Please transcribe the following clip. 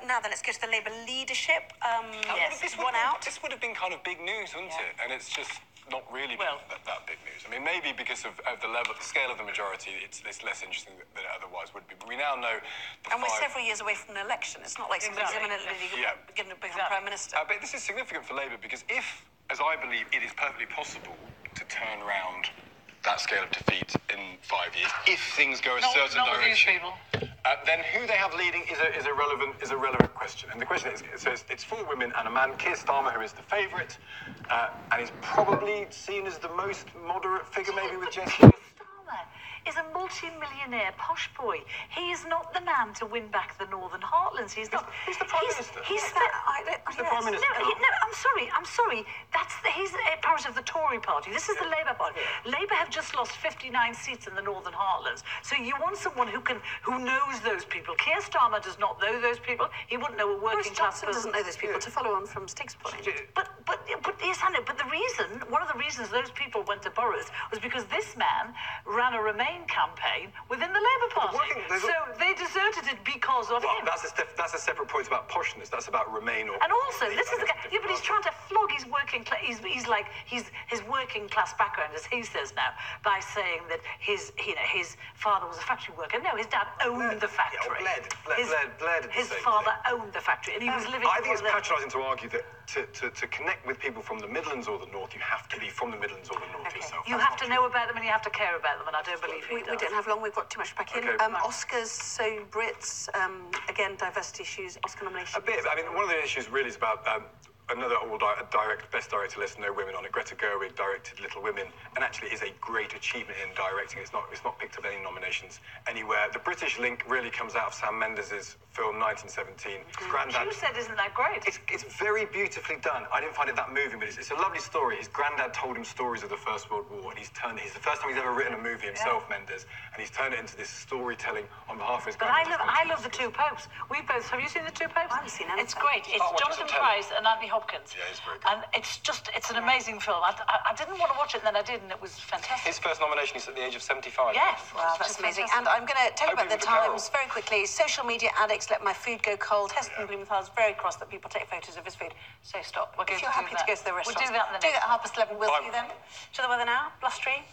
Now then, let's go to the Labour leadership. Yes, this would have been kind of big news, wouldn't it? And it's just not really that big news. I mean, maybe because of the scale of the majority, it's less interesting than it otherwise would be. But we now know we're several years away from an election. It's not like somebody's imminently going to become Prime Minister. But this is significant for Labour because if, as I believe, it is perfectly possible to turn around that scale of defeat in 5 years, if things go a certain direction, then who they have leading is a relevant question. And the question is, so it's 4 women and a man. Keir Starmer, who is the favourite, and he's probably seen as the most moderate figure, maybe with Jess. Is a multi-millionaire posh boy. He is not the man to win back the Northern Heartlands. He's not. He's the Prime Minister. He's the Prime Minister. No, I'm sorry. He's a part of the Tory party. This is the Labour party. Labour have just lost 59 seats in the Northern Heartlands. So you want someone who knows those people. Keir Starmer does not know those people. He wouldn't know a working class person. Doesn't know those people. To follow on from Stig's point. But yes, I know. But one of the reasons those people went to Boroughs was because this man ran a Remain campaign within the Labour Party. So they deserted it because of him. That's a separate point about poshness. That's about Remain or... And also, this is the guy... Yeah, but he's trying to flog his working class... his working class background, as he says now, by saying that his father was a factory worker. No, his dad owned the factory. His father owned the factory, and he was living... I think it's patronising to argue that to connect with people from the Midlands or the North, you have to be from the Midlands or the North yourself. You have to know about them and you have to care about them, and I don't believe we don't have long. We've got too much to pack in. Oscars, so Brits, again, diversity issues, Oscar nomination. A bit. I mean, one of the issues really is about another best director list, no women on it. Greta Gerwig directed Little Women, and actually is a great achievement in directing. It's not picked up any nominations anywhere. The British link really comes out of Sam Mendes' film 1917. Granddad. You said, isn't that great? It's very beautifully done. I didn't find it that moving, but it's a lovely story. His granddad told him stories of the First World War, and it's the first time he's ever written a movie himself, Mendes, and he's turned it into this storytelling on behalf of his granddad. But I love The Two Popes. Have you seen The Two Popes? I haven't seen anything. It's great. It's Jonathan Pryce and Anthony Hopkins. Yeah, it's very good. And it's an amazing film. I didn't want to watch it, and then I did, and it was fantastic. His first nomination is at the age of 75. Yes. Wow, that's amazing. And I'm going to tell you about the Times very quickly. Social media addicts let my food go cold. Heston Blumenthal's very cross that people take photos of his food. So stop. If you're happy to go to the restaurant, we'll do that in the next. Do that at 11:30. We'll see you then. To the weather now. Blustery.